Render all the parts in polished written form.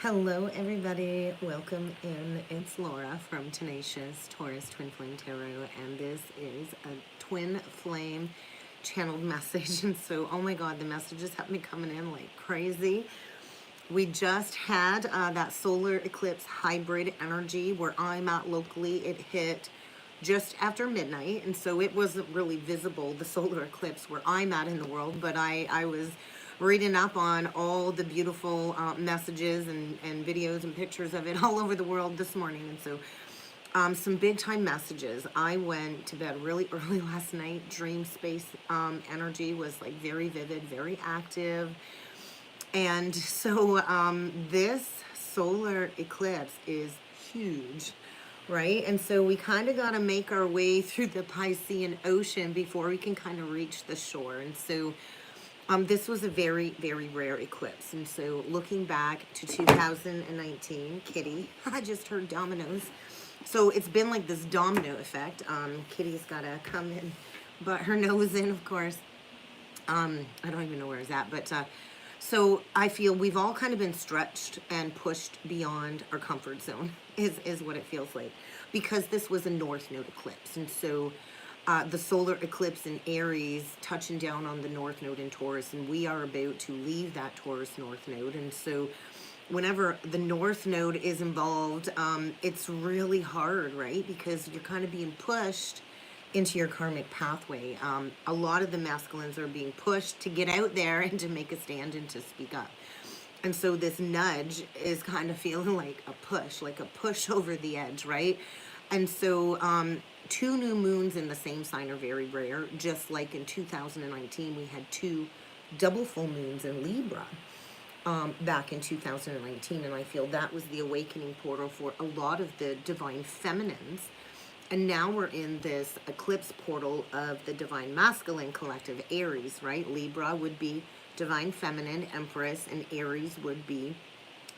Hello, everybody. Welcome in. It's Laura from Tenacious Taurus Twin Flame Tarot, and this is a twin flame channeled message. And so, oh my God, the messages have been coming in like crazy. We just had that solar eclipse hybrid energy where I'm at locally. It hit just after midnight, and so it wasn't really visible, the solar eclipse where I'm at in the world, but I was reading up on all the beautiful messages and videos and pictures of it all over the world this morning. And so some big time messages. I went to bed really early last night. Dream space energy was like very vivid, very active. And so this solar eclipse is huge, right? And so we kind of got to make our way through the Piscean Ocean before we can kind of reach the shore. And so this was a very, very rare eclipse. And so looking back to 2019, Kitty, I just heard dominoes. So it's been like this domino effect. Kitty's got to come in, but her nose in, of course. I don't even know where it's at, but so I feel we've all kind of been stretched and pushed beyond our comfort zone is what it feels like, because this was a North Node eclipse. And so the solar eclipse in Aries touching down on the North Node in Taurus, and we are about to leave that Taurus North Node. And so whenever the North Node is involved, it's really hard, right? Because you're kind of being pushed into your karmic pathway. A lot of the masculines are being pushed to get out there and to make a stand and to speak up. And so this nudge is kind of feeling like a push over the edge, right? And so two new moons in the same sign are very rare. Just like in 2019, we had two double full moons in Libra back in 2019. And I feel that was the awakening portal for a lot of the divine feminines. And now we're in this eclipse portal of the divine masculine collective, Aries, right? Libra would be divine feminine, Empress, and Aries would be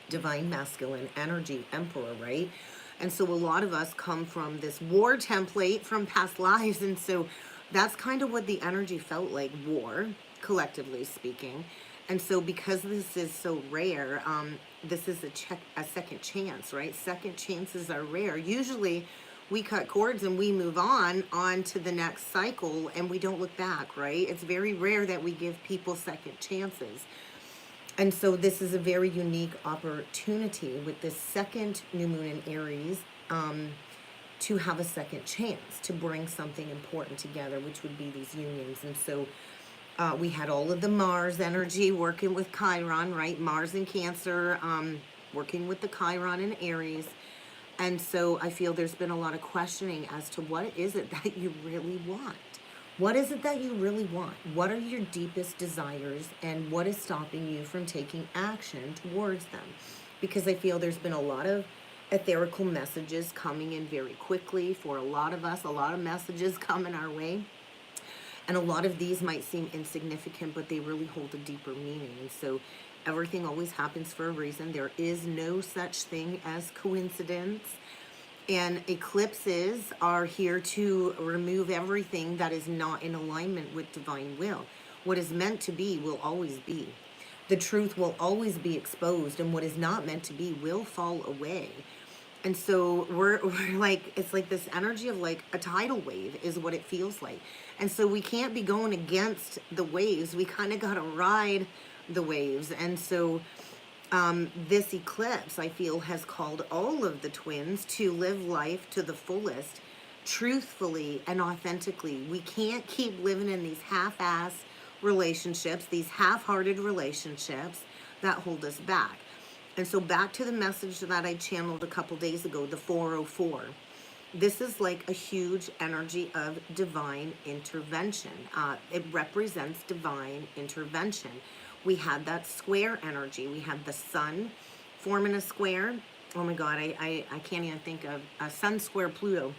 divine masculine energy, Emperor, right? And so a lot of us come from this war template from past lives. And so that's kind of what the energy felt like, war, collectively speaking. And so because this is so rare, this is a second chance, right? Second chances are rare. Usually we cut cords and we move on to the next cycle and we don't look back, right? It's very rare that we give people second chances. And so this is a very unique opportunity with this second new moon in Aries to have a second chance to bring something important together, which would be these unions. And so we had all of the Mars energy working with Chiron, right? Mars in Cancer, working with the Chiron in Aries. And so I feel there's been a lot of questioning as to what is it that you really want? What is it that you really want? What are your deepest desires, and what is stopping you from taking action towards them? Because I feel there's been a lot of etherical messages coming in very quickly for a lot of us, a lot of messages coming our way. And a lot of these might seem insignificant, but they really hold a deeper meaning. And so everything always happens for a reason. There is no such thing as coincidence. And eclipses are here to remove everything that is not in alignment with divine will. What is meant to be will always be. The truth will always be exposed, and what is not meant to be will fall away. And so we're like, it's like this energy of like a tidal wave is what it feels like. And so we can't be going against the waves. We kind of got to ride the waves. And so this eclipse, I feel, has called all of the twins to live life to the fullest, truthfully and authentically. We can't keep living in these half-ass relationships, these half-hearted relationships that hold us back. And so back to the message that I channeled a couple days ago, the 404. This is like a huge energy of divine intervention. It represents divine intervention. We had that square energy. We had the sun forming a square. Oh my God, I can't even think of a sun square Pluto.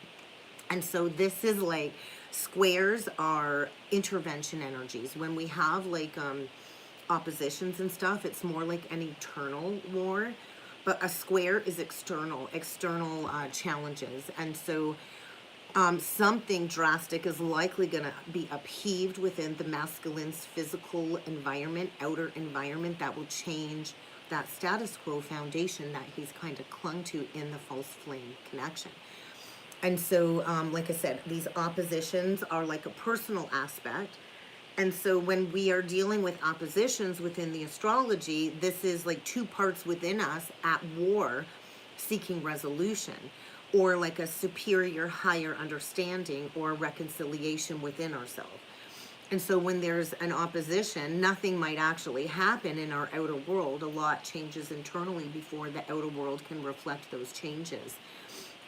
And so this is like, squares are intervention energies. When we have like oppositions and stuff, it's more like an eternal war. But a square is external challenges. And so something drastic is likely going to be upheaved within the masculine's physical environment, outer environment, that will change that status quo foundation that he's kind of clung to in the false flame connection. And so, like I said, these oppositions are like a personal aspect. And so when we are dealing with oppositions within the astrology, this is like two parts within us at war, seeking resolution, or like a superior, higher understanding or reconciliation within ourselves. And so when there's an opposition, nothing might actually happen in our outer world. A lot changes internally before the outer world can reflect those changes.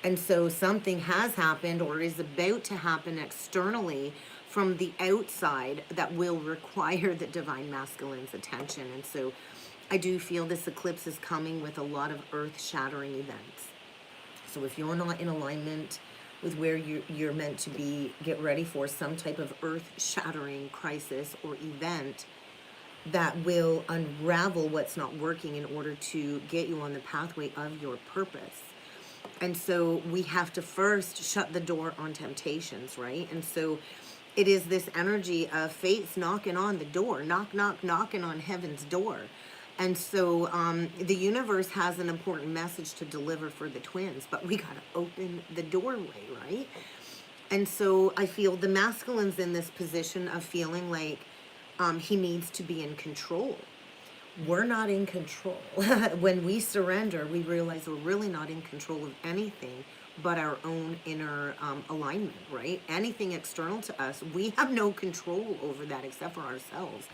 And so something has happened or is about to happen externally from the outside that will require the divine masculine's attention. And so I do feel this eclipse is coming with a lot of earth-shattering events. So if you're not in alignment with where you're meant to be, get ready for some type of earth-shattering crisis or event that will unravel what's not working in order to get you on the pathway of your purpose. And so we have to first shut the door on temptations, right? And so it is this energy of fate's knocking on the door, knocking on heaven's door. And so the universe has an important message to deliver for the twins, but we got to open the doorway, right? And so I feel the masculine's in this position of feeling like he needs to be in control. We're not in control. When we surrender, we realize we're really not in control of anything but our own inner alignment, right? Anything external to us, we have no control over that except for ourselves.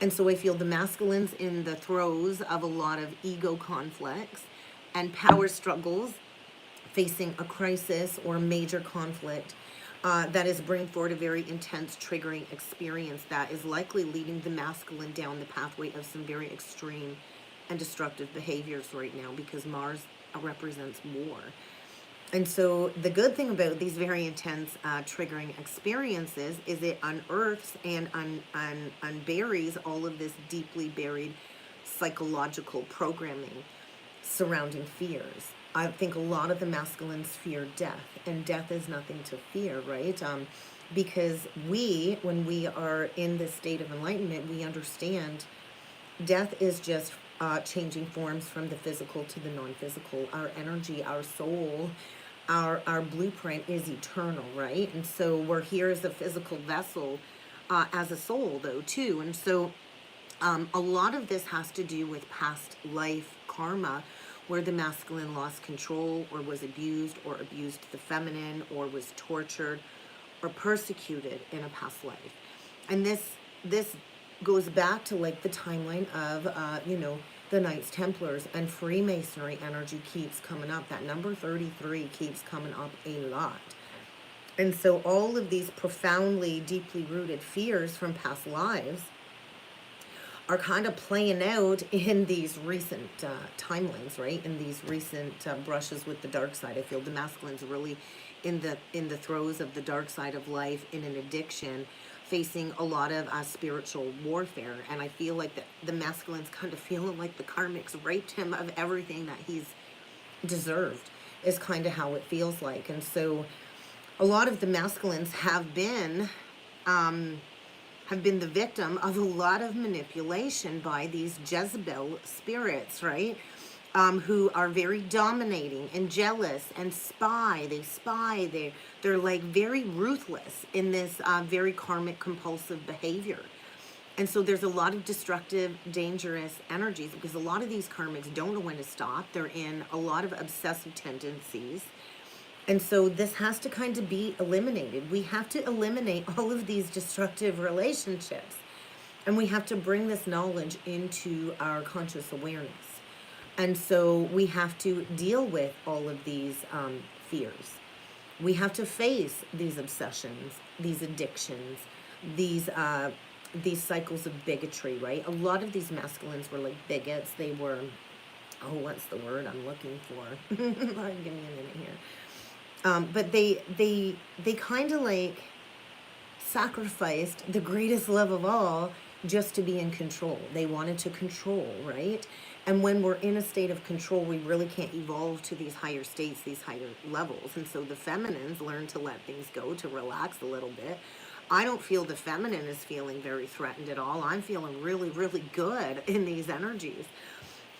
And so I feel the masculine's in the throes of a lot of ego conflicts and power struggles, facing a crisis or major conflict that is bringing forward a very intense, triggering experience that is likely leading the masculine down the pathway of some very extreme and destructive behaviors right now, because Mars represents war. And so the good thing about these very intense triggering experiences is it unearths and unburies all of this deeply buried psychological programming surrounding fears. I think a lot of the masculines fear death, and death is nothing to fear, right? Because when we are in this state of enlightenment, we understand death is just changing forms from the physical to the non-physical. Our energy, our soul, our blueprint is eternal, right? And so we're here as a physical vessel, as a soul though too. And so a lot of this has to do with past life karma, where the masculine lost control or was abused the feminine, or was tortured or persecuted in a past life. And this goes back to like the timeline of the Knights Templars, and Freemasonry energy keeps coming up. That number 33 keeps coming up a lot. And so all of these profoundly, deeply rooted fears from past lives are kind of playing out in these recent timelines, right? In these recent brushes with the dark side. I feel the masculine's really in the throes of the dark side of life, in an addiction, facing a lot of spiritual warfare. And I feel like the masculine's kind of feeling like the Karmics raped him of everything that he's deserved, is kind of how it feels like. And so a lot of the masculines have been the victim of a lot of manipulation by these Jezebel spirits, right? Who are very dominating and jealous and spy. They spy. They're like very ruthless in this very karmic compulsive behavior. And so there's a lot of destructive, dangerous energies, because a lot of these karmics don't know when to stop. They're in a lot of obsessive tendencies. And so this has to kind of be eliminated. We have to eliminate all of these destructive relationships. And we have to bring this knowledge into our conscious awareness. And so we have to deal with all of these fears. We have to face these obsessions, these addictions, these cycles of bigotry, right? A lot of these masculines were like bigots. They were, what's the word I'm looking for? Give me a minute here. But they kind of like sacrificed the greatest love of all just to be in control. They wanted to control, right? And when we're in a state of control, we really can't evolve to these higher states, these higher levels. And so the feminines learn to let things go, to relax a little bit. I don't feel the feminine is feeling very threatened at all. I'm feeling really, really good in these energies.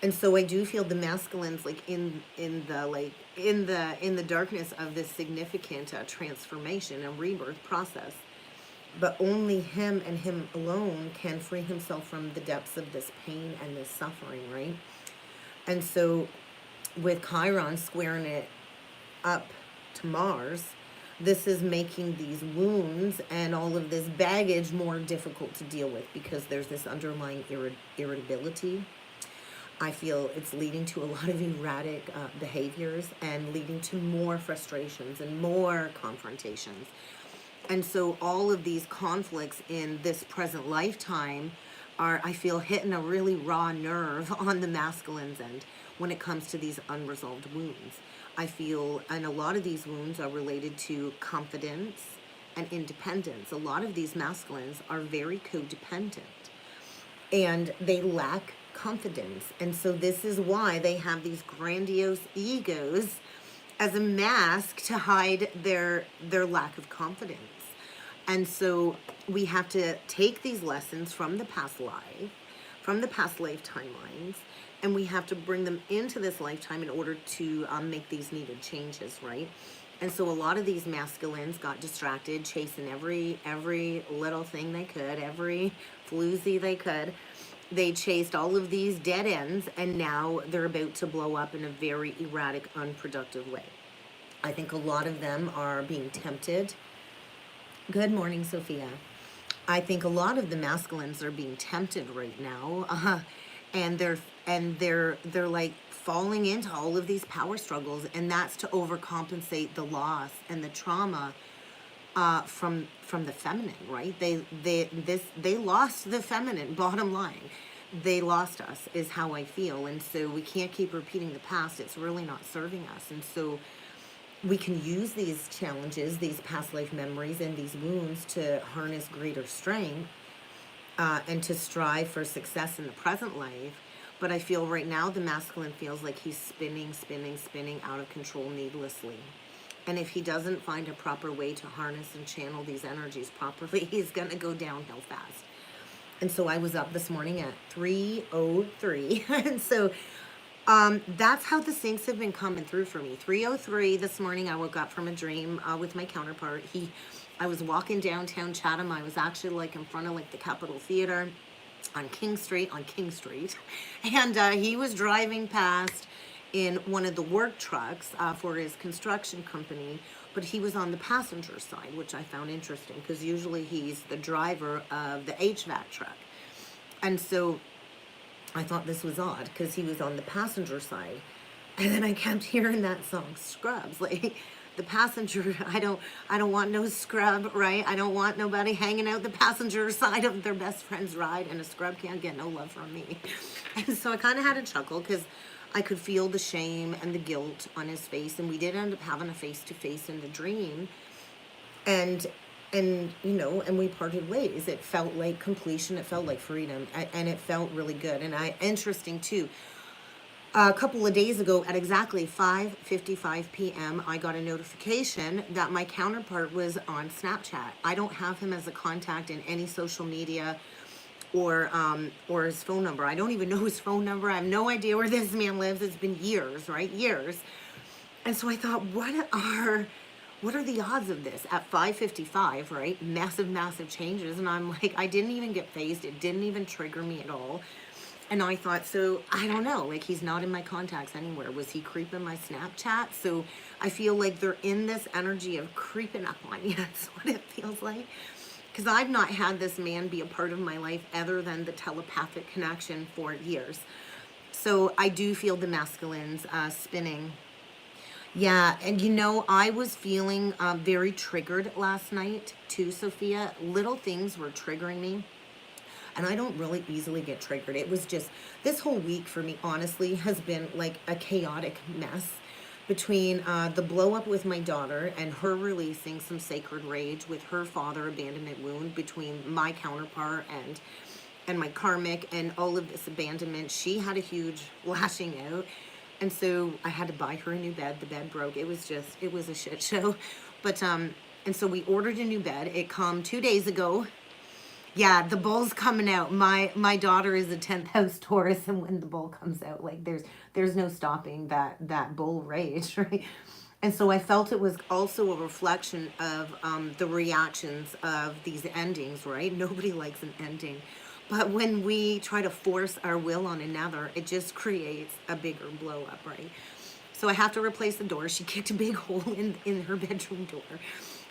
And so I do feel the masculines like in the darkness of this significant transformation and rebirth process. But only him and him alone can free himself from the depths of this pain and this suffering, right? And so with Chiron squaring it up to Mars, this is making these wounds and all of this baggage more difficult to deal with because there's this underlying irritability. I feel it's leading to a lot of erratic behaviors and leading to more frustrations and more confrontations. And so all of these conflicts in this present lifetime are, I feel, hitting a really raw nerve on the masculine's end when it comes to these unresolved wounds. I feel, and a lot of these wounds are related to confidence and independence. A lot of these masculines are very codependent and they lack confidence. And so this is why they have these grandiose egos as a mask to hide their lack of confidence. And so we have to take these lessons from the past life, from the past life timelines, and we have to bring them into this lifetime in order to make these needed changes, right? And so a lot of these masculines got distracted, chasing every little thing they could, every floozy they could. They chased all of these dead ends, and now they're about to blow up in a very erratic, unproductive way. I think a lot of them are being tempted. Good morning, Sophia. I think a lot of the masculines are being tempted right now, and they're like falling into all of these power struggles, and that's to overcompensate the loss and the trauma from the feminine, right? They lost the feminine. Bottom line, they lost us, is how I feel, and so we can't keep repeating the past. It's really not serving us, and so we can use these challenges, these past life memories, and these wounds to harness greater strength and to strive for success in the present life. But I feel right now the masculine feels like he's spinning out of control needlessly. And if he doesn't find a proper way to harness and channel these energies properly, he's going to go downhill fast. And so I was up this morning at 3:03. And so that's how the syncs have been coming through for me. 3:03 this morning, I woke up from a dream with my counterpart. I was walking downtown Chatham. I was actually like in front of like the Capitol Theater on King Street, and he was driving past in one of the work trucks for his construction company, but he was on the passenger side, which I found interesting because usually he's the driver of the HVAC truck. And so I thought this was odd because he was on the passenger side. And then I kept hearing that song, Scrubs, like the passenger, I don't want no scrub, right? I don't want nobody hanging out the passenger side of their best friend's ride, and a scrub can't get no love from me. And so I kind of had a chuckle because I could feel the shame and the guilt on his face, and we did end up having a face-to-face in the dream, and we parted ways. It felt like completion, it felt like freedom, and it felt really good. And interesting too, a couple of days ago at exactly 5:55 p.m., I got a notification that my counterpart was on Snapchat. I don't have him as a contact in any social media or his phone number. I don't even know his phone number. I have no idea where this man lives. It's been years, right? Years. And so I thought, what are the odds of this at 5:55, right? Massive changes. And I'm like, I didn't even get phased. It didn't even trigger me at all. And I thought, so I don't know, like he's not in my contacts anywhere. Was he creeping my Snapchat? So I feel like they're in this energy of creeping up on me. That's what it feels like. Because I've not had this man be a part of my life other than the telepathic connection for years. So I do feel the masculines spinning. Yeah, and I was feeling very triggered last night too, Sophia. Little things were triggering me. And I don't really easily get triggered. It was just, this whole week for me, honestly, has been like a chaotic mess between the blow up with my daughter and her releasing some sacred rage with her father abandonment wound, between my counterpart and my karmic and all of this abandonment. She had a huge lashing out. And so I had to buy her a new bed. The bed broke. It was a shit show. But, and so we ordered a new bed. It came 2 days ago. Yeah, the bull's coming out. My daughter is a 10th house Taurus, and when the bull comes out, like there's no stopping that bull rage, right? And so I felt it was also a reflection of the reactions of these endings, right? Nobody likes an ending. But when we try to force our will on another, it just creates a bigger blow up, right? So I have to replace the door. She kicked a big hole in her bedroom door.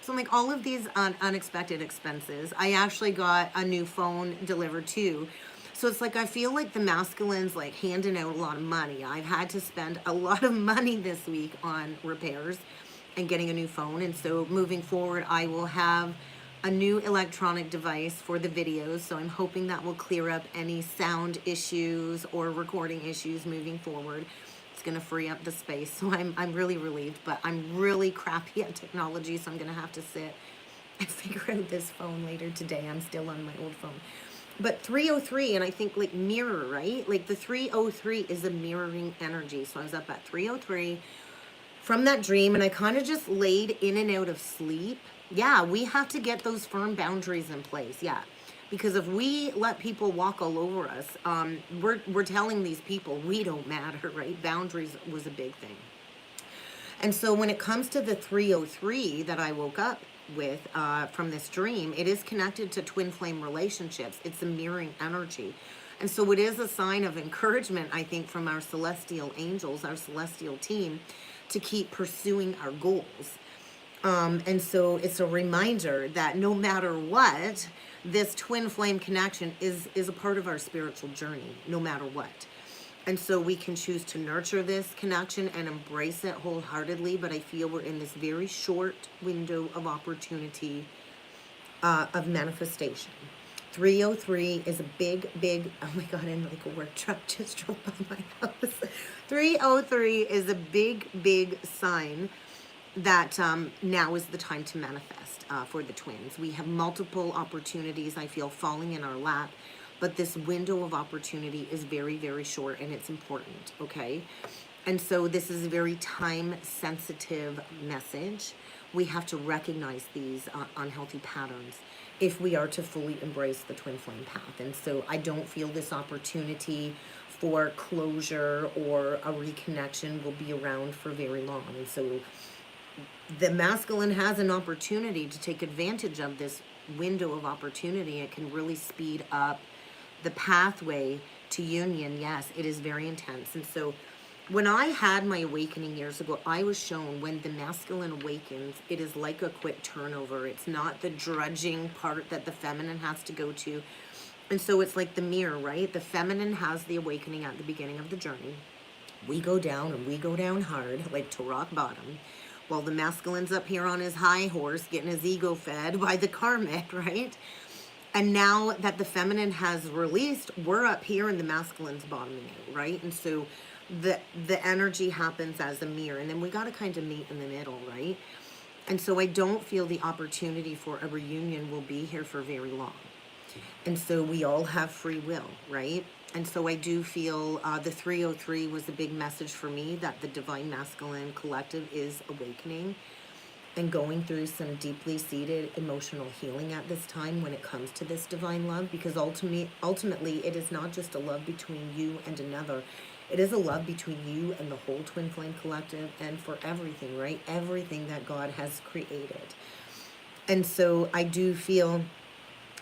So I'm like, all of these unexpected expenses. I actually got a new phone delivered too. So it's like I feel like the masculine's like handing out a lot of money. I've had to spend a lot of money this week on repairs and getting a new phone. And so moving forward, I will have a new electronic device for the videos. So I'm hoping that will clear up any sound issues or recording issues moving forward. It's going to free up the space. So I'm really relieved, but I'm really crappy at technology. So I'm going to have to sit and figure out this phone later today. I'm still on my old phone. But 303, and I think like mirror, right? Like the 303 is a mirroring energy. So I was up at 303 from that dream, and I kind of just laid in and out of sleep. Yeah, we have to get those firm boundaries in place. Yeah. Because if we let people walk all over us, we're telling these people we don't matter, right? Boundaries was a big thing. And so when it comes to the 303 that I woke up with from this dream, it is connected to twin flame relationships. It's a mirroring energy. And so it is a sign of encouragement, I think, from our celestial angels, our celestial team, to keep pursuing our goals. And so it's a reminder that no matter what, this twin flame connection is a part of our spiritual journey, no matter what. And so we can choose to nurture this connection and embrace it wholeheartedly. But I feel we're in this very short window of opportunity of manifestation. 303 is a big, oh my God, and like a work truck just drove by my house. 303 is a big sign that now is the time to manifest for the twins. We have multiple opportunities, I feel, falling in our lap, but this window of opportunity is very short, and it's important, okay? And so this is a very time-sensitive message. We have to recognize these unhealthy patterns if we are to fully embrace the twin flame path. And so I don't feel this opportunity for closure or a reconnection will be around for very long. And so the masculine has an opportunity to take advantage of this window of opportunity. It can really speed up the pathway to union. Yes, it is very intense. And so when I had my awakening years ago, I was shown when the masculine awakens, it is like a quick turnover. It's not the drudging part that the feminine has to go to. And so it's like the mirror, right? The feminine has the awakening at the beginning of the journey. We go down, and we go down hard, like to rock bottom, while the masculine's up here on his high horse getting his ego fed by the karmic, right? And now that the feminine has released, we're up here and the masculine's bottoming out, right? And so the energy happens as a mirror, and then we got to kind of meet in the middle, right? And so I don't feel the opportunity for a reunion will be here for very long. And so we all have free will, right? And so I do feel the 303 was a big message for me that the Divine Masculine Collective is awakening and going through some deeply seated emotional healing at this time when it comes to this divine love, because ultimately it is not just a love between you and another. It is a love between you and the whole Twin Flame Collective, and for everything, right? Everything that God has created. And so I do feel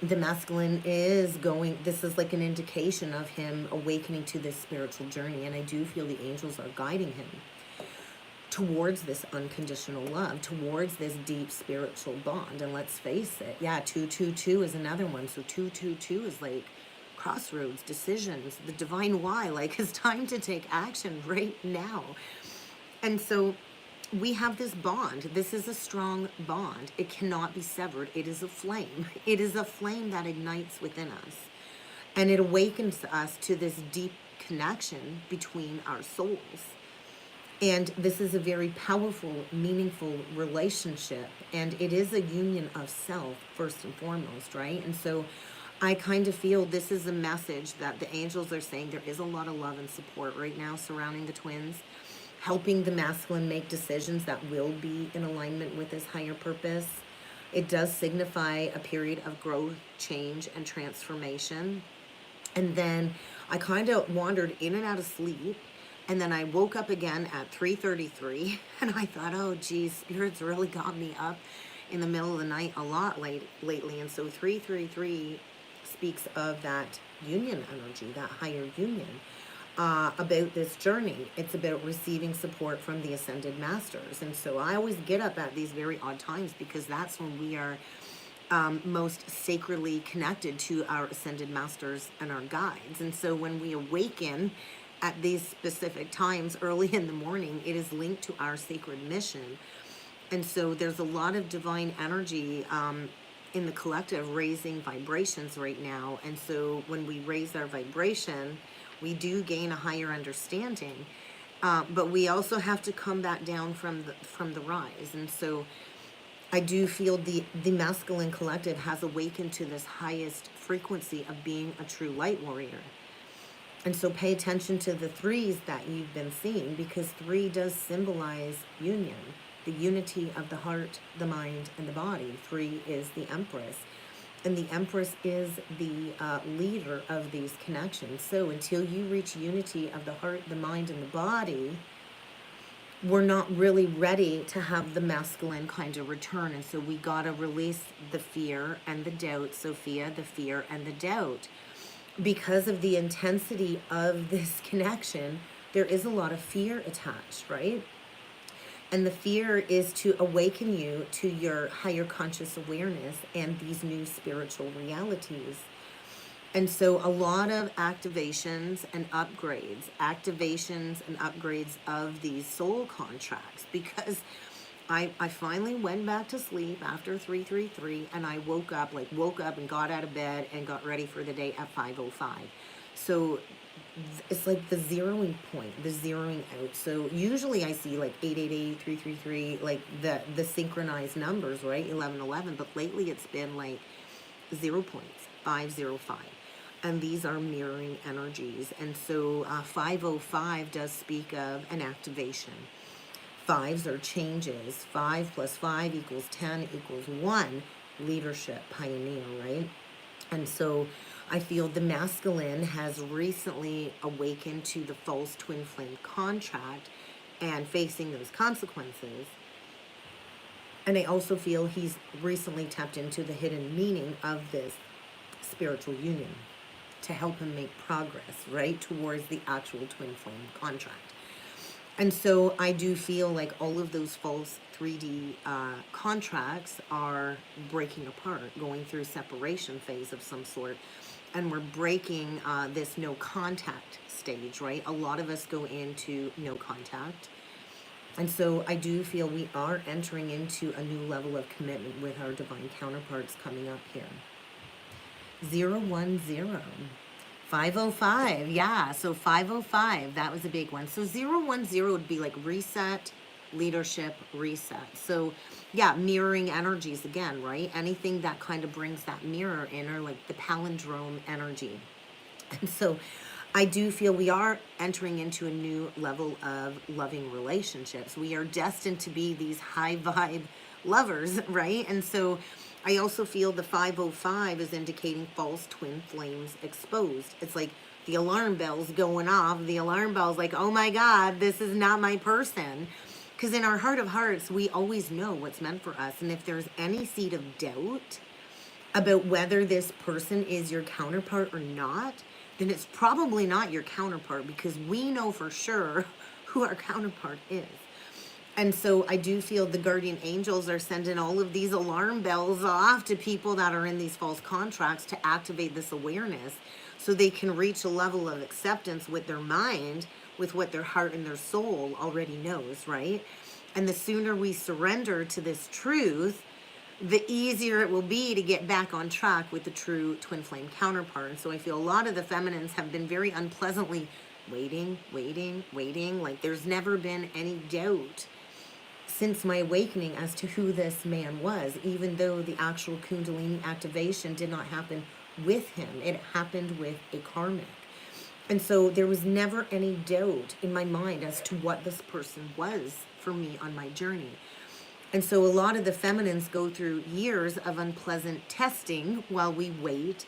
the masculine is going, this is like an indication of him awakening to this spiritual journey. And I do feel the angels are guiding him towards this unconditional love, towards this deep spiritual bond. And let's face it, yeah, 222 is another one. So 222 is like crossroads, decisions, the divine why, like it's time to take action right now. And so we have this bond. This is a strong bond. It cannot be severed. It is a flame. It is a flame that ignites within us. And it awakens us to this deep connection between our souls. And this is a very powerful, meaningful relationship. And it is a union of self, first and foremost, right? And so I kind of feel this is a message that the angels are saying there is a lot of love and support right now surrounding the twins, helping the masculine make decisions that will be in alignment with his higher purpose. It does signify a period of growth, change, and transformation. And then I kind of wandered in and out of sleep. And then I woke up again at 3:33, and I thought, oh, geez, Spirit's really got me up in the middle of the night a lot lately. And so 3:33 speaks of that union energy, that higher union, about this journey. It's about receiving support from the Ascended Masters. And so I always get up at these very odd times because that's when we are most sacredly connected to our Ascended Masters and our guides. And so when we awaken at these specific times early in the morning, it is linked to our sacred mission. And so there's a lot of divine energy in the collective raising vibrations right now. And so when we raise our vibration, we do gain a higher understanding. But we also have to come back down from the rise. And so I do feel the masculine collective has awakened to this highest frequency of being a true light warrior. And so pay attention to the threes that you've been seeing, because 3 does symbolize union, the unity of the heart, the mind, and the body. 3 is the Empress. And the Empress is the leader of these connections. So until you reach unity of the heart, the mind, and the body, we're not really ready to have the masculine kind of return. And so we got to release the fear and the doubt, Sophia, the fear and the doubt. Because of the intensity of this connection, there is a lot of fear attached, right? And the fear is to awaken you to your higher conscious awareness and these new spiritual realities. And so a lot of activations and upgrades of these soul contracts, because I finally went back to sleep after 3:33, and I woke up and got out of bed and got ready for the day at 5:05. So it's like the zeroing point, the zeroing out. So usually I see like 888, 333, like the synchronized numbers, right? 1111, but lately it's been like 0 points, 505. And these are mirroring energies. And so 505 does speak of an activation. 5s are changes. 5 plus 5 equals 10 equals 1. Leadership, pioneer, right? And so I feel the masculine has recently awakened to the false twin flame contract and facing those consequences. And I also feel he's recently tapped into the hidden meaning of this spiritual union to help him make progress, right, towards the actual twin flame contract. And so I do feel like all of those false 3D contracts are breaking apart, going through separation phase of some sort. And we're breaking this no contact stage, right? A lot of us go into no contact. And so I do feel we are entering into a new level of commitment with our divine counterparts coming up here. 010. 505, yeah, so 505, that was a big one. So 010 would be like reset, leadership, reset. So yeah, mirroring energies again, right? Anything that kind of brings that mirror in, or like the palindrome energy. And so I do feel we are entering into a new level of loving relationships. We are destined to be these high vibe lovers, right? And so I also feel the 505 is indicating false twin flames exposed. It's like the alarm bell's going off. The alarm bell's like, oh my God, this is not my person. Because in our heart of hearts, we always know what's meant for us. And if there's any seed of doubt about whether this person is your counterpart or not, then it's probably not your counterpart, because we know for sure who our counterpart is. And so I do feel the guardian angels are sending all of these alarm bells off to people that are in these false contracts to activate this awareness so they can reach a level of acceptance with their mind, with what their heart and their soul already knows, right? And the sooner we surrender to this truth, the easier it will be to get back on track with the true twin flame counterpart. And so I feel a lot of the feminines have been very unpleasantly waiting. Like there's never been any doubt since my awakening as to who this man was, even though the actual Kundalini activation did not happen with him. It happened with a karmic. And so there was never any doubt in my mind as to what this person was for me on my journey. And so a lot of the feminines go through years of unpleasant testing while we wait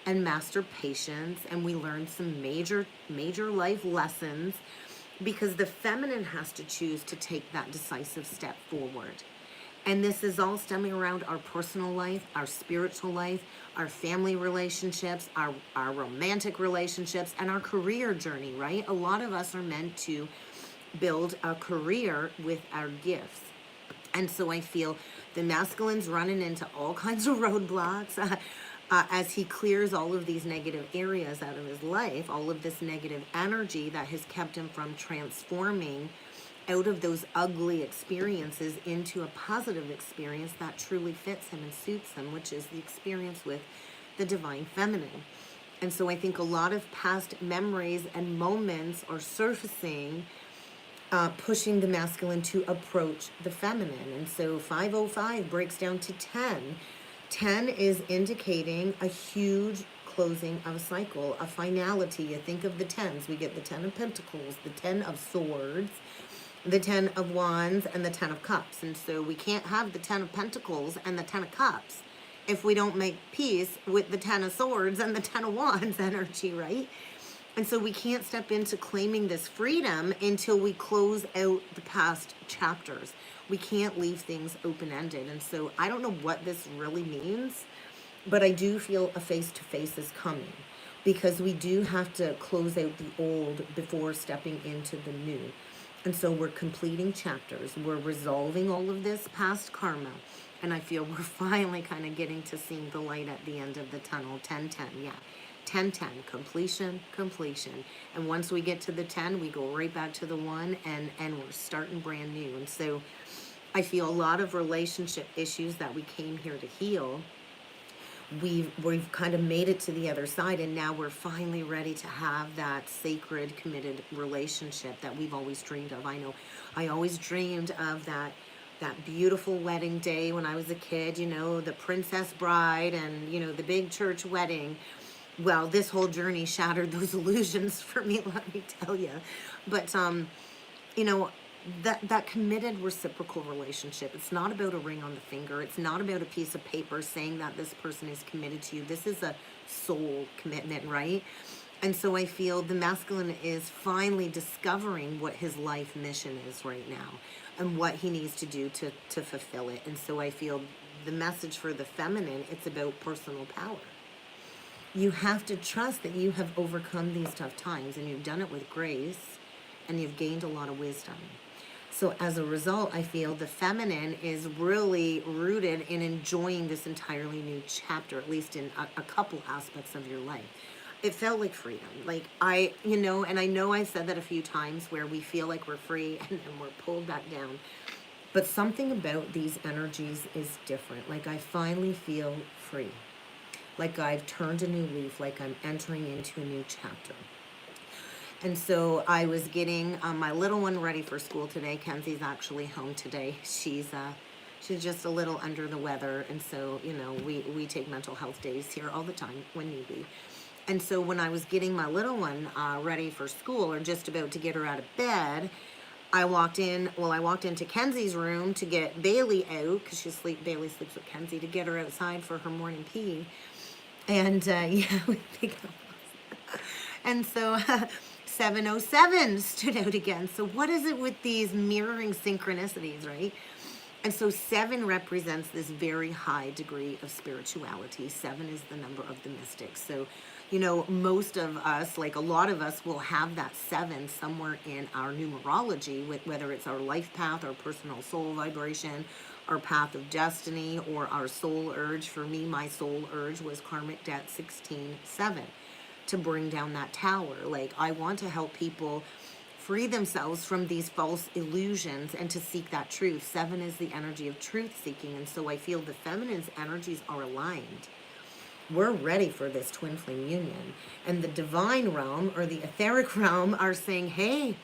and master patience, and we learn some major life lessons, because the feminine has to choose to take that decisive step forward. And this is all stemming around our personal life, our spiritual life, our family relationships, our romantic relationships, and our career journey, right? A lot of us are meant to build a career with our gifts. And so I feel the masculine's running into all kinds of roadblocks as he clears all of these negative areas out of his life, all of this negative energy that has kept him from transforming out of those ugly experiences into a positive experience that truly fits him and suits him, which is the experience with the divine feminine. And so I think a lot of past memories and moments are surfacing, pushing the masculine to approach the feminine. And so 505 breaks down to 10. 10 is indicating a huge closing of a cycle, a finality. You think of the tens. We get the 10 of Pentacles, the 10 of Swords, the 10 of Wands, and the 10 of Cups. And so we can't have the 10 of Pentacles and the 10 of Cups if we don't make peace with the 10 of Swords and the 10 of Wands energy, right? And so we can't step into claiming this freedom until we close out the past chapters. We can't leave things open-ended. And so I don't know what this really means, but I do feel a face-to-face is coming, because we do have to close out the old before stepping into the new. And so we're completing chapters. We're resolving all of this past karma. And I feel we're finally kind of getting to seeing the light at the end of the tunnel. 10-10, yeah. 10-10, completion. And once we get to the 10, we go right back to the 1, and we're starting brand new. And so I feel a lot of relationship issues that we came here to heal, we've kind of made it to the other side, and now we're finally ready to have that sacred, committed relationship that we've always dreamed of. I know I always dreamed of that beautiful wedding day when I was a kid, you know, the princess bride and, you know, the big church wedding. Well, this whole journey shattered those illusions for me, let me tell you. But, you know, that committed reciprocal relationship, it's not about a ring on the finger. It's not about a piece of paper saying that this person is committed to you. This is a soul commitment, right? And so I feel the masculine is finally discovering what his life mission is right now and what he needs to do to fulfill it. And so I feel the message for the feminine, it's about personal power. You have to trust that you have overcome these tough times, and you've done it with grace, and you've gained a lot of wisdom. So as a result, I feel the feminine is really rooted in enjoying this entirely new chapter, at least in a couple aspects of your life. It felt like freedom. Like you know, and I know I said that a few times, where we feel like we're free and then we're pulled back down. But something about these energies is different. Like I finally feel free. Like I've turned a new leaf, like I'm entering into a new chapter. And so I was getting my little one ready for school today. Kenzie's actually home today. She's just a little under the weather. And so, you know, we take mental health days here all the time when need be. And so when I was getting my little one ready for school, or just about to get her out of bed, I walked into Kenzie's room to get Bailey out, because Bailey sleeps with Kenzie, to get her outside for her morning pee. And yeah, we think and so 707 stood out again. So what is it with these mirroring synchronicities, right? And so 7 represents this very high degree of spirituality. 7 is the number of the mystics. So, you know, most of us, like a lot of us, will have that 7 somewhere in our numerology, with whether it's our life path, our personal soul vibration, our path of destiny, or our soul urge. For me, my soul urge was karmic debt 16-7, to bring down that tower. Like, I want to help people free themselves from these false illusions and to seek that truth. 7 is the energy of truth seeking. And so I feel the feminine's energies are aligned. We're ready for this twin flame union. And the divine realm, or the etheric realm, are saying, hey,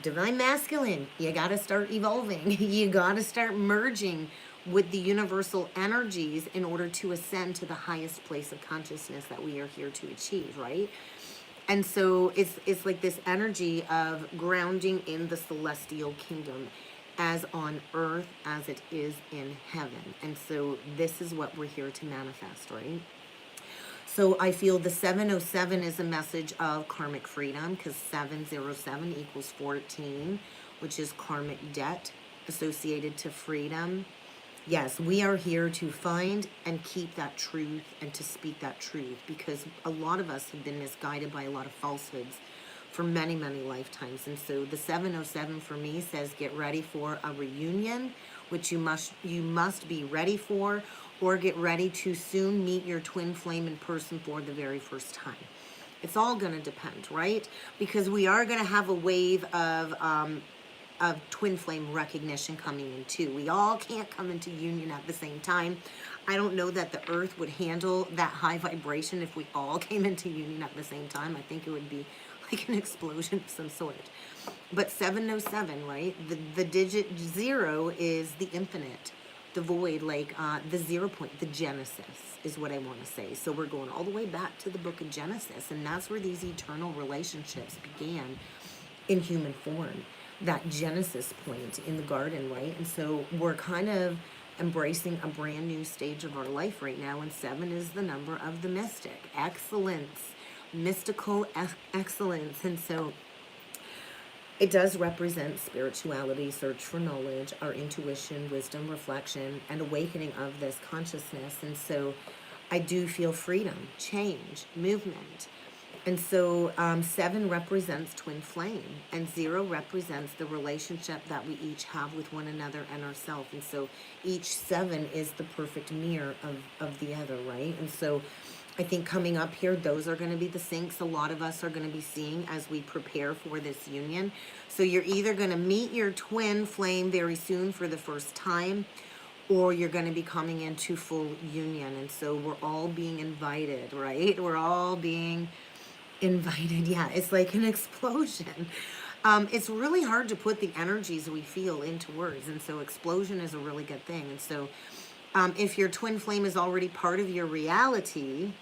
divine masculine, you got to start evolving. You got to start merging with the universal energies in order to ascend to the highest place of consciousness that we are here to achieve, right? And so it's like this energy of grounding in the celestial kingdom. as on earth as it is in heaven. And so this is what we're here to manifest, right? So I feel the 707 is a message of karmic freedom, because 707 equals 14, which is karmic debt associated to freedom. Yes, we are here to find and keep that truth and to speak that truth, because a lot of us have been misguided by a lot of falsehoods for many, many lifetimes. And so the 707 for me says get ready for a reunion, which you must be ready for, or get ready to soon meet your twin flame in person for the very first time. It's all going to depend, right? Because we are going to have a wave of twin flame recognition coming in too. We all can't come into union at the same time. I don't know that the earth would handle that high vibration if we all came into union at the same time. I think it would be like an explosion of some sort. But 707, right? The digit 0 is the infinite, the void, like the 0 point, the Genesis is what I want to say. So we're going all the way back to the book of Genesis, and that's where these eternal relationships began in human form. That Genesis point in the garden, right? And so we're kind of embracing a brand new stage of our life right now, and 7 is the number of the mystic, excellence, mystical excellence. And so it does represent spirituality, search for knowledge, our intuition, wisdom, reflection, and awakening of this consciousness. And so I do feel freedom, change, movement. And so 7 represents twin flame, and 0 represents the relationship that we each have with one another and ourselves. And so each 7 is the perfect mirror of the other, right? And so I think coming up here, those are going to be the syncs a lot of us are going to be seeing as we prepare for this union. So you're either going to meet your twin flame very soon for the first time, or you're going to be coming into full union. And so we're all being invited, right? We're all being invited. Yeah, it's like an explosion. It's really hard to put the energies we feel into words, and so explosion is a really good thing. And so if your twin flame is already part of your reality,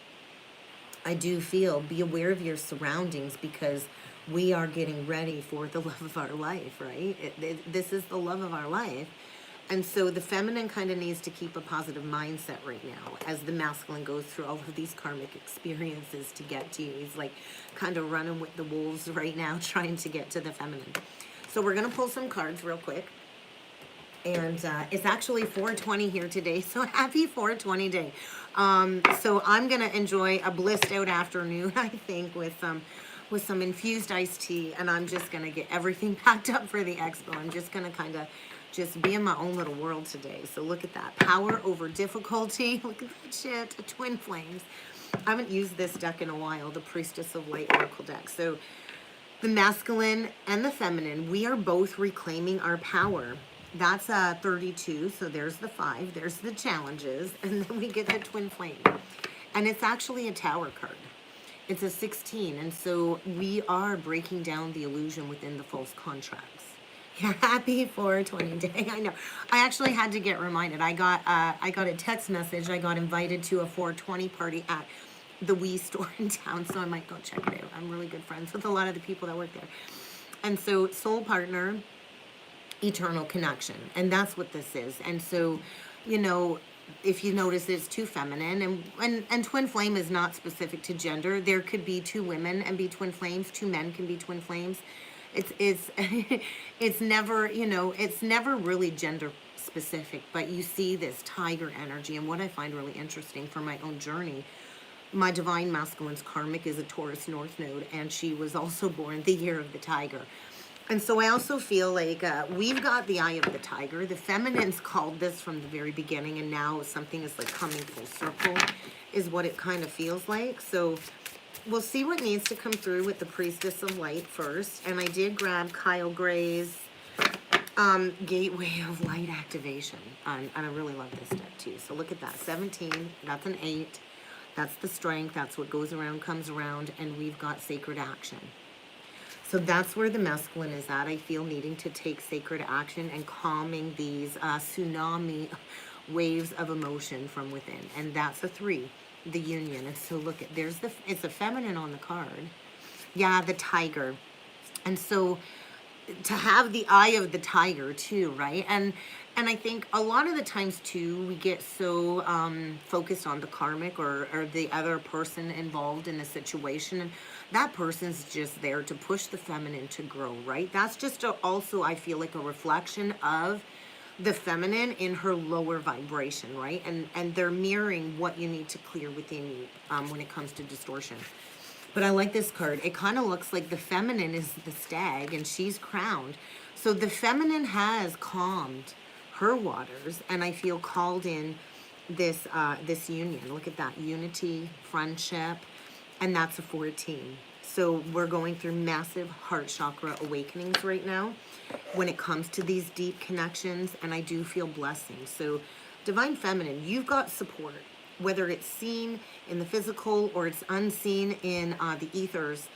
I do feel be aware of your surroundings, because we are getting ready for the love of our life, right? This is the love of our life. And so the feminine kind of needs to keep a positive mindset right now as the masculine goes through all of these karmic experiences to get to you. He's like kind of running with the wolves right now, trying to get to the feminine. So we're going to pull some cards real quick. And it's actually 420 here today, so happy 420 day. So I'm going to enjoy a blissed out afternoon, I think, with some infused iced tea. And I'm just going to get everything packed up for the expo. I'm just going to kind of just be in my own little world today. So look at that. Power over difficulty. Look at that shit. Twin flames. I haven't used this deck in a while, the Priestess of Light Oracle deck. So the masculine and the feminine, we are both reclaiming our power. That's 32. So there's the 5. There's the challenges. And then we get the twin flame. And it's actually a tower card. It's a 16. And so we are breaking down the illusion within the false contracts. Yeah, happy 420 day. I know. I actually had to get reminded. I got a text message. I got invited to a 420 party at the Wii store in town, so I might go check it out. I'm really good friends with a lot of the people that work there. And so soul partner, eternal connection. And that's what this is. And so, you know, if you notice, it's 2 feminine, and twin flame is not specific to gender. There could be 2 women and be twin flames. 2 men can be twin flames. It's never, you know, it's never really gender specific, but you see this tiger energy. And what I find really interesting for my own journey, my divine masculine's karmic is a Taurus North Node, and she was also born the year of the tiger. And so I also feel like we've got the eye of the tiger. The feminines called this from the very beginning, and now something is like coming full circle is what it kind of feels like. So we'll see what needs to come through with the Priestess of Light first. And I did grab Kyle Gray's Gateway of Light Activation. And I really love this deck too. So look at that. 17. That's an 8. That's the strength. That's what goes around, comes around. And we've got sacred action. So that's where the masculine is at. I feel needing to take sacred action and calming these tsunami waves of emotion from within. And that's a 3. The union. And so look at, it's a feminine on the card. Yeah, the tiger. And so to have the eye of the tiger too, right? And I think a lot of the times too, we get so focused on the karmic or the other person involved in the situation, and that person's just there to push the feminine to grow, right? That's just also, I feel like, a reflection of the feminine in her lower vibration, right? And they're mirroring what you need to clear within you when it comes to distortion. But I like this card. It kind of looks like the feminine is the stag and she's crowned. So the feminine has calmed her waters, and I feel called in this this union. Look at that, unity, friendship, and that's a 14. So we're going through massive heart chakra awakenings right now when it comes to these deep connections, and I do feel blessings. So divine feminine, you've got support, whether it's seen in the physical or it's unseen in the ethers.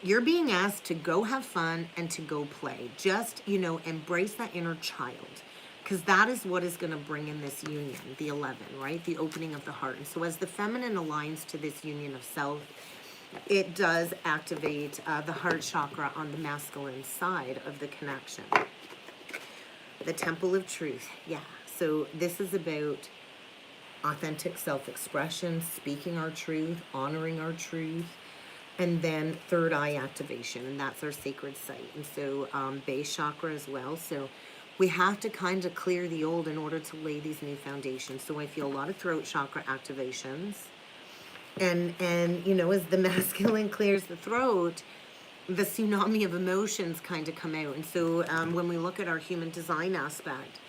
You're being asked to go have fun and to go play. Just, you know, embrace that inner child, because that is what is going to bring in this union, the 11, right? The opening of the heart. And so as the feminine aligns to this union of self, it does activate the heart chakra on the masculine side of the connection. The temple of truth. Yeah. So this is about authentic self-expression, speaking our truth, honoring our truth, and then third eye activation, and that's our sacred site. And so base chakra as well. So we have to kind of clear the old in order to lay these new foundations. So I feel a lot of throat chakra activations. And you know, as the masculine clears the throat, the tsunami of emotions kind of come out. And so when we look at our human design aspect,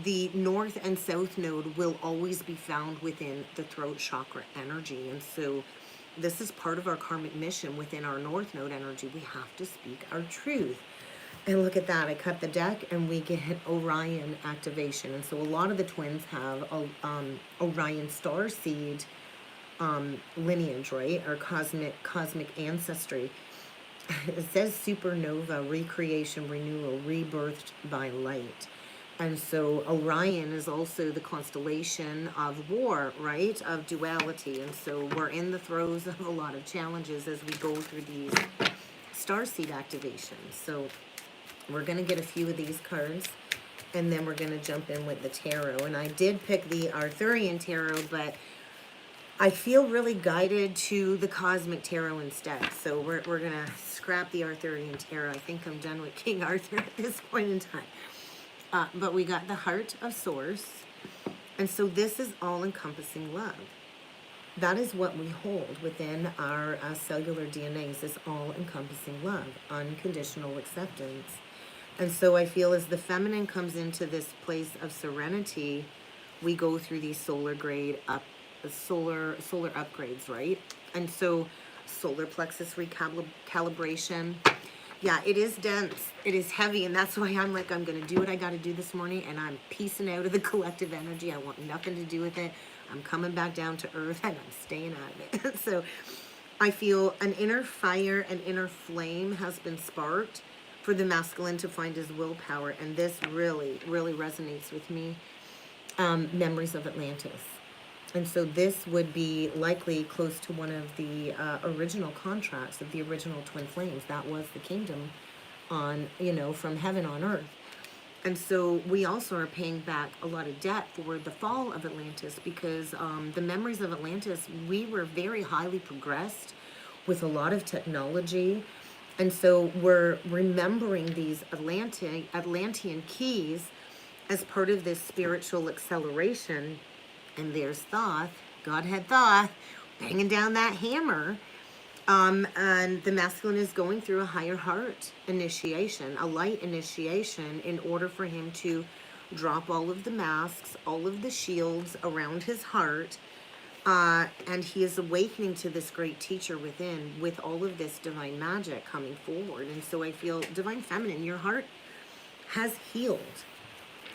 the north and south node will always be found within the throat chakra energy. And so this is part of our karmic mission within our north node energy. We have to speak our truth. And look at that, I cut the deck and we get Orion activation. And so a lot of the twins have Orion star seed lineage, right? Or cosmic ancestry. It says supernova, recreation, renewal, rebirthed by light. And so Orion is also the constellation of war, right? Of duality. And so we're in the throes of a lot of challenges as we go through these starseed activations. So we're going to get a few of these cards, and then we're going to jump in with the tarot. And I did pick the Arthurian tarot, but I feel really guided to the Cosmic Tarot instead. So we're going to scrap the Arthurian Tarot. I think I'm done with King Arthur at this point in time. But we got the Heart of Source. And so this is all-encompassing love. That is what we hold within our cellular DNAs, is all-encompassing love, unconditional acceptance. And so I feel as the feminine comes into this place of serenity, we go through these solar upgrades, right? And so solar plexus recalibration. Yeah, it is dense. It is heavy, and that's why I'm like, I'm going to do what I got to do this morning, and I'm piecing out of the collective energy. I want nothing to do with it. I'm coming back down to earth, and I'm staying out of it. So I feel an inner fire, an inner flame has been sparked for the masculine to find his willpower, and this really, really resonates with me. Memories of Atlantis. And so this would be likely close to one of the original contracts of the original twin flames. That was the kingdom on, you know, from heaven on earth. And so we also are paying back a lot of debt for the fall of Atlantis, because the memories of Atlantis, we were very highly progressed with a lot of technology. And so we're remembering these Atlantean keys as part of this spiritual acceleration. And there's Thoth, Godhead Thoth, banging down that hammer. And the masculine is going through a higher heart initiation, a light initiation, in order for him to drop all of the masks, all of the shields around his heart. And he is awakening to this great teacher within, with all of this divine magic coming forward. And so I feel, divine feminine, your heart has healed.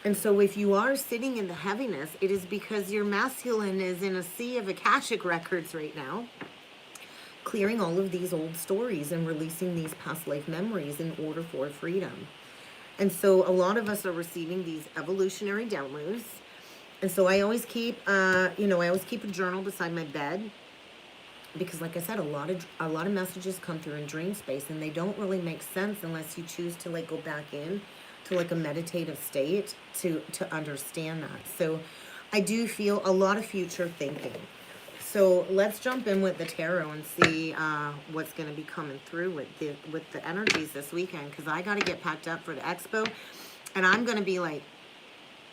And so if you are sitting in the heaviness, it is because your masculine is in a sea of Akashic records right now, clearing all of these old stories and releasing these past life memories in order for freedom. And so a lot of us are receiving these evolutionary downloads. And so I always keep, I always keep a journal beside my bed. because like I said, a lot of messages come through in dream space, and they don't really make sense unless you choose to like go back in to like a meditative state to understand that. So I do feel a lot of future thinking. So let's jump in with the tarot and see what's going to be coming through with the energies this weekend, because I got to get packed up for the expo, and I'm going to be like,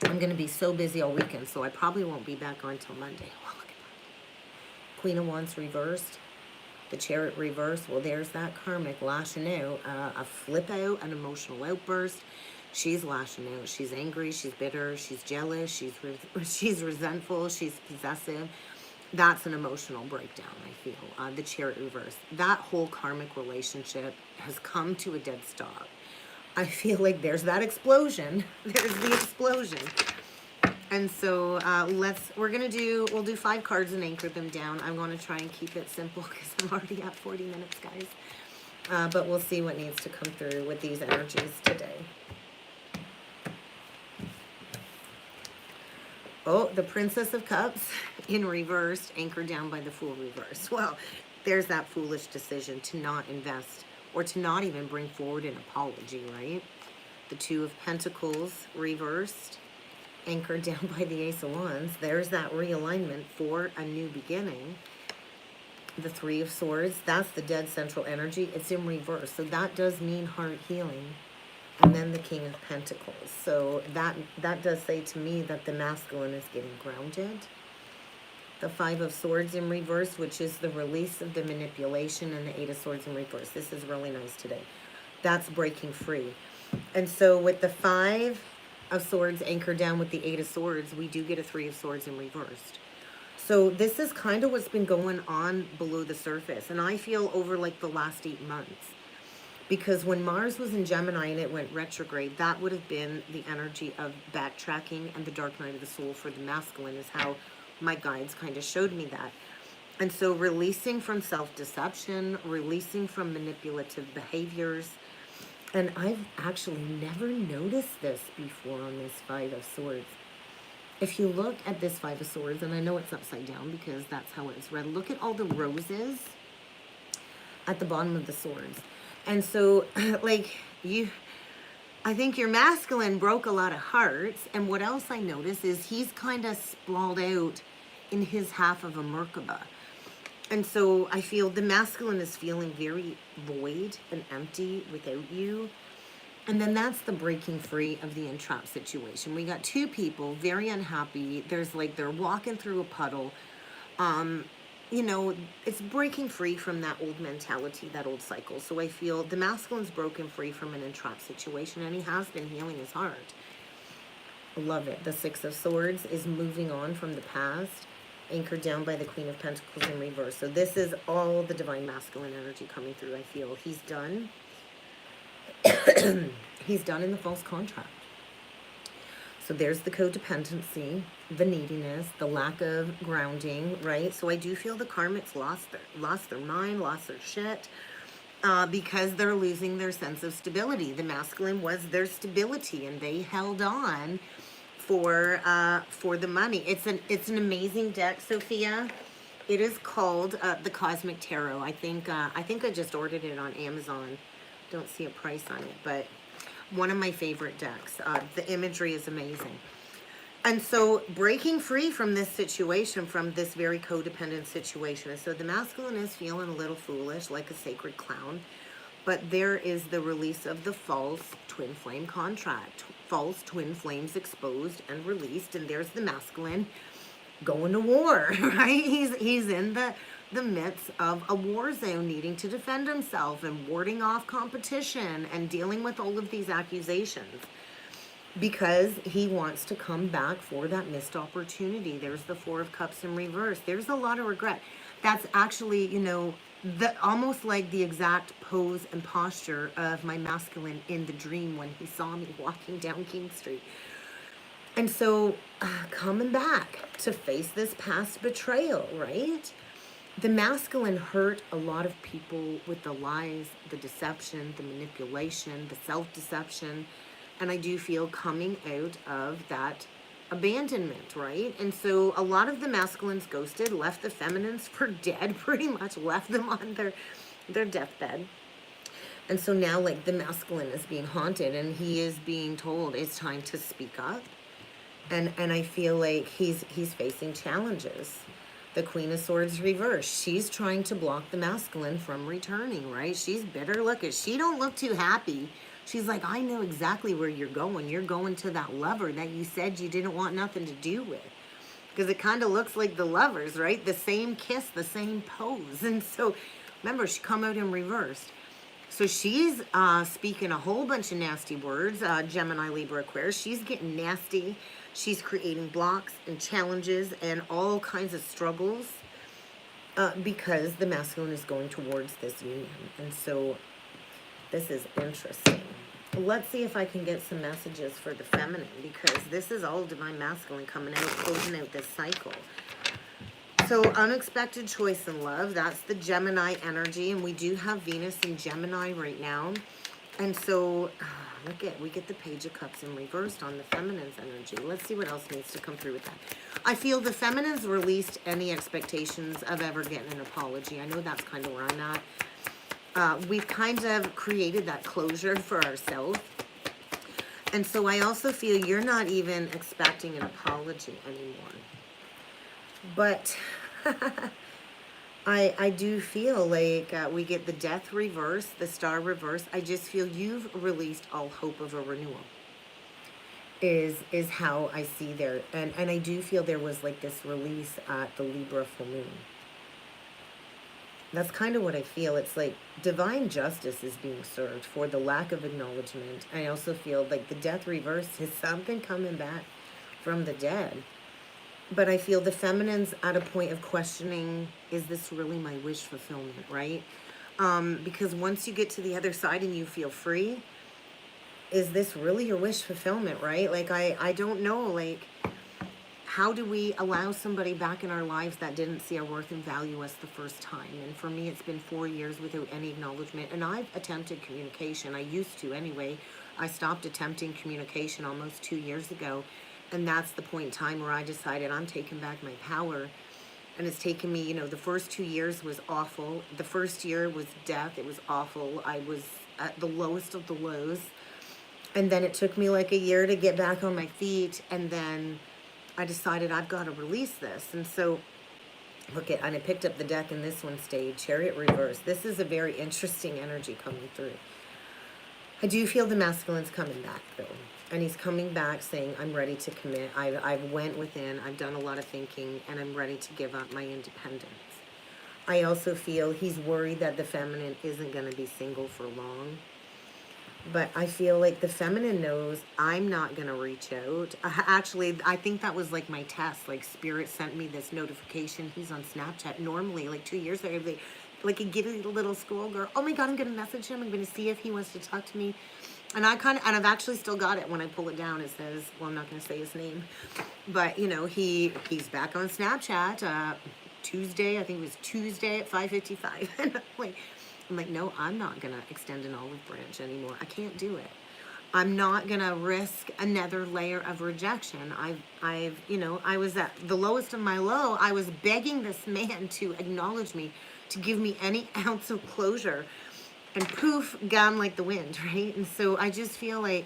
I'm going to be so busy all weekend, so I probably won't be back on until Monday. Oh, look at that. Queen of Wands reversed. The Chariot reversed. Well, there's that karmic lashing out. A flip out, an emotional outburst. She's lashing out. She's angry. She's bitter. She's jealous. She's resentful. She's possessive. That's an emotional breakdown, I feel. The Chariot reverse. That whole karmic relationship has come to a dead stop. I feel like there's that explosion. There's the explosion. And so we'll do 5 cards and anchor them down. I'm going to try and keep it simple because I'm already at 40 minutes, guys. But we'll see what needs to come through with these energies today. Oh, the Princess of Cups in reverse, anchored down by the Fool reverse. Well, there's that foolish decision to not invest or to not even bring forward an apology, right? The Two of Pentacles reversed, anchored down by the Ace of Wands. There's that realignment for a new beginning. The Three of Swords, that's the dead central energy. It's in reverse, so that does mean heart healing. And then the King of Pentacles. So that does say to me that the masculine is getting grounded. The Five of Swords in reverse, which is the release of the manipulation, and the Eight of Swords in reverse. This is really nice today. That's breaking free. And so with the Five of Swords anchored down with the Eight of Swords, we do get a Three of Swords in reversed. So this is kind of what's been going on below the surface. And I feel over like the last 8 months. Because when Mars was in Gemini and it went retrograde, that would have been the energy of backtracking, and the dark night of the soul for the masculine is how my guides kind of showed me that. And so releasing from self-deception, releasing from manipulative behaviors. And I've actually never noticed this before on this Five of Swords. If you look at this Five of Swords, and I know it's upside down because that's how it's read, look at all the roses at the bottom of the swords. And so, like, I think your masculine broke a lot of hearts. And what else I notice is he's kind of sprawled out in his half of a Merkaba. And so I feel the masculine is feeling very void and empty without you. And then that's the breaking free of the entrapped situation. We got 2 people very unhappy. There's like, they're walking through a puddle. You know, it's breaking free from that old mentality, that old cycle. So I feel the masculine's broken free from an entrapped situation, and he has been healing his heart. Love it. The Six of Swords is moving on from the past, anchored down by the Queen of Pentacles in reverse. So this is all the divine masculine energy coming through, I feel. He's done. He's done in the false contract. So there's the codependency, the neediness, the lack of grounding, right? So I do feel the karmics lost their mind, lost their shit, because they're losing their sense of stability. The masculine was their stability, and they held on for the money. It's an amazing deck, Sophia. It is called the Cosmic Tarot. I think I just ordered it on Amazon. Don't see a price on it, but one of my favorite decks. The imagery is amazing. And so breaking free from this situation, from this very codependent situation. And so the masculine is feeling a little foolish, like a sacred clown. But there is the release of the false twin flame contract. False twin flames exposed and released. And there's the masculine going to war, right? He's in the midst of a war zone, needing to defend himself and warding off competition and dealing with all of these accusations because he wants to come back for that missed opportunity. There's the Four of Cups in reverse. There's a lot of regret. That's actually, you know, almost like the exact pose and posture of my masculine in the dream when he saw me walking down King Street. And so coming back to face this past betrayal, right? The masculine hurt a lot of people with the lies, the deception, the manipulation, the self-deception. And I do feel coming out of that abandonment, right? And so a lot of the masculines ghosted, left the feminines for dead, pretty much left them on their deathbed. And so now, like, the masculine is being haunted, and he is being told it's time to speak up. And I feel like he's facing challenges. The Queen of Swords reversed. She's trying to block the masculine from returning, right? She's bitter. Look at, she don't look too happy. She's like, I know exactly where you're going. You're going to that lover that you said you didn't want nothing to do with. Because it kind of looks like the lovers, right? The same kiss, the same pose. And so, remember, she come out in reversed. So she's speaking a whole bunch of nasty words, Gemini, Libra, Aquarius. She's getting nasty. She's creating blocks and challenges and all kinds of struggles because the masculine is going towards this union. And so this is interesting. Let's see if I can get some messages for the feminine, because this is all divine masculine coming out, closing out this cycle. So unexpected choice in love, that's the Gemini energy, and we do have Venus in Gemini right now. And so we get the Page of Cups in reversed on the feminine's energy. Let's see what else needs to come through with that. I feel the feminine's released any expectations of ever getting an apology. I know that's kind of where I'm at. We've kind of created that closure for ourselves. And so I also feel you're not even expecting an apology anymore. But I do feel like we get the Death reverse, the Star reverse. I just feel you've released all hope of a renewal is how I see there. And I do feel there was like this release at the Libra full moon. That's kind of what I feel. It's like divine justice is being served for the lack of acknowledgement. I also feel like the Death reverse is something coming back from the dead. But I feel the feminine's at a point of questioning, is this really my wish fulfillment, right? Because once you get to the other side and you feel free, is this really your wish fulfillment, right? Like, I don't know, like, how do we allow somebody back in our lives that didn't see our worth and value us the first time? And for me, it's been 4 years without any acknowledgement. And I've attempted communication. I used to anyway. I stopped attempting communication almost 2 years ago. And that's the point in time where I decided I'm taking back my power. And it's taken me, the first 2 years was awful. The first year was death. It was awful. I was at the lowest of the lows. And then it took me like a year to get back on my feet. And then I decided I've got to release this. And so, and I picked up the deck in this one stayed, Chariot reverse. This is a very interesting energy coming through. I do feel the masculine's coming back though. And he's coming back saying, I'm ready to commit. I've went within, I've done a lot of thinking, and I'm ready to give up my independence. I also feel he's worried that the feminine isn't going to be single for long. But I feel like the feminine knows I'm not going to reach out. Actually, I think that was like my test. Like, Spirit sent me this notification. He's on Snapchat. Normally, like 2 years ago, like a giddy little schoolgirl. Oh my God, I'm going to message him. I'm going to see if he wants to talk to me. And and I've actually still got it. When I pull it down, it says, well, I'm not going to say his name. But, he's back on Snapchat Tuesday. I think it was Tuesday at 5:55. And I'm like, no, I'm not going to extend an olive branch anymore. I can't do it. I'm not going to risk another layer of rejection. I was at the lowest of my low. I was begging this man to acknowledge me, to give me any ounce of closure. And poof, gone like the wind, right? And so I just feel like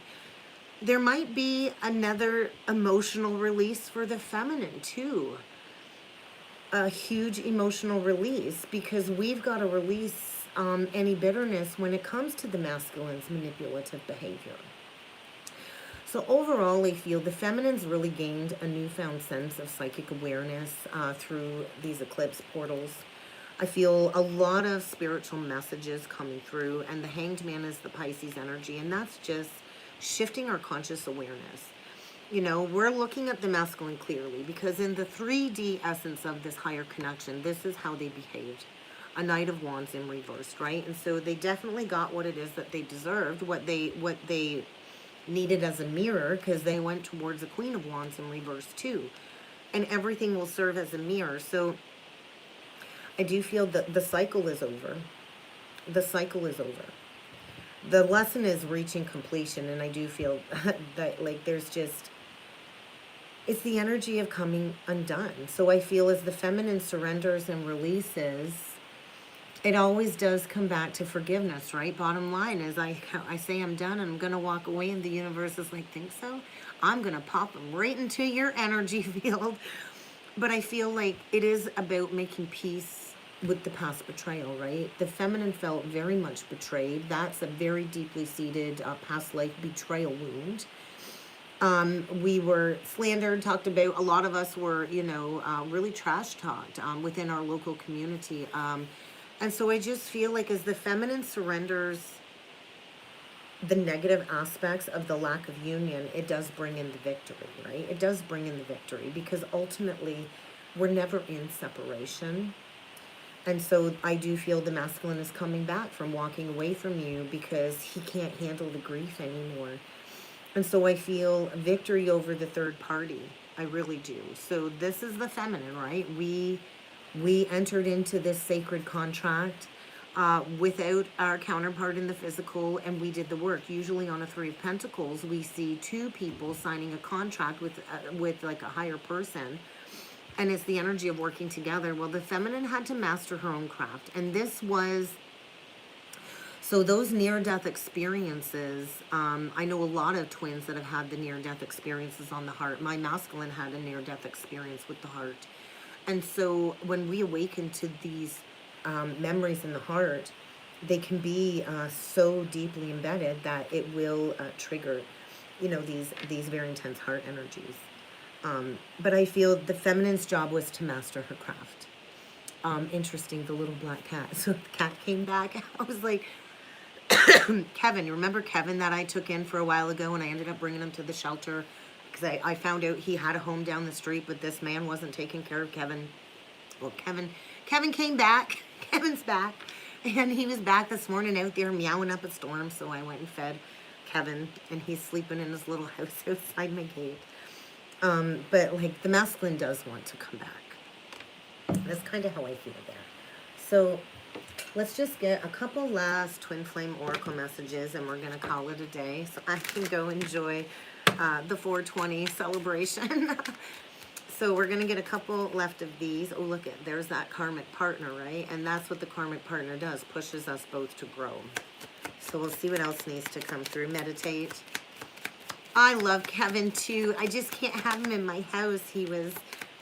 there might be another emotional release for the feminine too. A huge emotional release, because we've got to release any bitterness when it comes to the masculine's manipulative behavior. So overall, I feel the feminine's really gained a newfound sense of psychic awareness through these eclipse portals. I feel a lot of spiritual messages coming through, and the Hanged Man is the Pisces energy, and that's just shifting our conscious awareness. We're looking at the masculine clearly, because in the 3D essence of this higher connection, this is how they behaved. A Knight of Wands in reversed, right? And so they definitely got what it is that they deserved, what they needed as a mirror, because they went towards a Queen of Wands in reverse too. And everything will serve as a mirror. So I do feel that the cycle is over. The cycle is over. The lesson is reaching completion, and I do feel that, like, there's just It's the energy of coming undone. So I feel as the feminine surrenders and releases, it always does come back to forgiveness, right? Bottom line is I say I'm done and I'm going to walk away, and the universe is like, think so? I'm going to pop them right into your energy field. But I feel like it is about making peace with the past betrayal, right? The feminine felt very much betrayed. That's a very deeply seated past life betrayal wound. We were slandered, talked about. A lot of us were, really trash talked within our local community. And so I just feel like as the feminine surrenders the negative aspects of the lack of union, it does bring in the victory, right? It does bring in the victory, because ultimately we're never in separation. And so I do feel the masculine is coming back from walking away from you because he can't handle the grief anymore. And so I feel victory over the third party. I really do. So this is the feminine, right? We entered into this sacred contract without our counterpart in the physical, and we did the work. Usually on a Three of Pentacles, we see two people signing a contract with like a higher person, and it's the energy of working together. Well, the feminine had to master her own craft, and this was, so those near-death experiences, I know a lot of twins that have had the near-death experiences on the heart. My masculine had a near-death experience with the heart. And so when we awaken to these memories in the heart, they can be so deeply embedded that it will trigger, these very intense heart energies. But I feel the feminine's job was to master her craft. Interesting, the little black cat. So the cat came back. I was like, Kevin, you remember Kevin that I took in for a while ago, and I ended up bringing him to the shelter because I found out he had a home down the street, but this man wasn't taking care of Kevin. Well, Kevin came back. Kevin's back. And he was back this morning out there meowing up a storm, so I went and fed Kevin, and he's sleeping in his little house outside my gate. But like the masculine does want to come back. That's kind of how I feel there. So let's just get a couple last twin flame oracle messages, and we're going to call it a day so I can go enjoy the 420 celebration. So we're going to get a couple left of these. Oh, look, there's that karmic partner, right? And that's what the karmic partner does, pushes us both to grow. So we'll see what else needs to come through. Meditate. I love Kevin, too. I just can't have him in my house. He was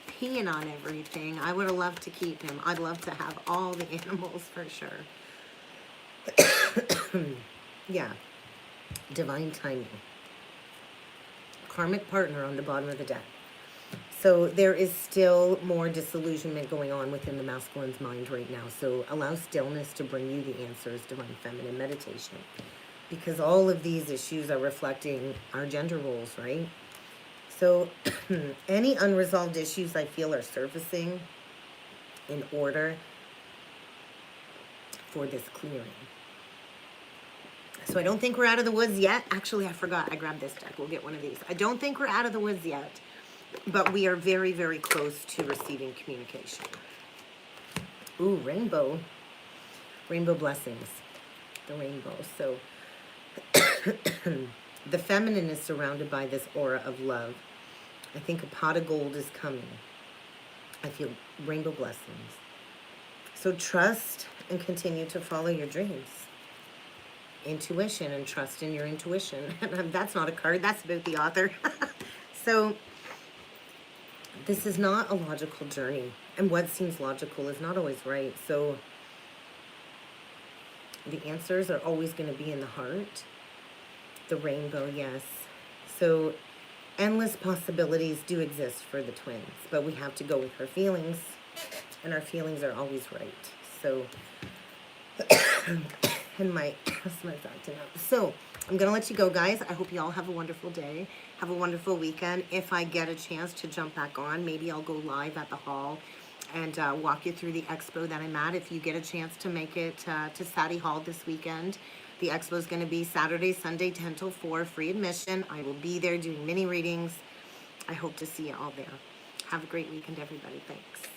peeing on everything. I would have loved to keep him. I'd love to have all the animals for sure. Yeah. Divine timing. Karmic partner on the bottom of the deck. So there is still more disillusionment going on within the masculine's mind right now. So allow stillness to bring you the answers, divine feminine meditation. Because all of these issues are reflecting our gender roles, right? So any unresolved issues I feel are surfacing in order for this clearing. So I don't think we're out of the woods yet. Actually, I forgot. I grabbed this deck. We'll get one of these. I don't think we're out of the woods yet. But we are very, very close to receiving communication. Ooh, rainbow. Rainbow blessings. The rainbow. So the feminine is surrounded by this aura of love. I think a pot of gold is coming. I feel rainbow blessings. So trust and continue to follow your dreams. Intuition, and trust in your intuition. That's not a card. That's about the author. So this is not a logical journey, and what seems logical is not always right. So the answers are always going to be in the heart. The rainbow, yes. So endless possibilities do exist for the twins, but we have to go with our feelings, and our feelings are always right. So, and my asthma's acting up. So I'm going to let you go, guys. I hope you all have a wonderful day. Have a wonderful weekend. If I get a chance to jump back on, maybe I'll go live at the hall and walk you through the expo that I'm at. If you get a chance to make it to Sadie Hall this weekend, the expo is going to be Saturday, Sunday, 10 till 4, free admission. I will be there doing mini readings. I hope to see you all there. Have a great weekend, everybody. Thanks.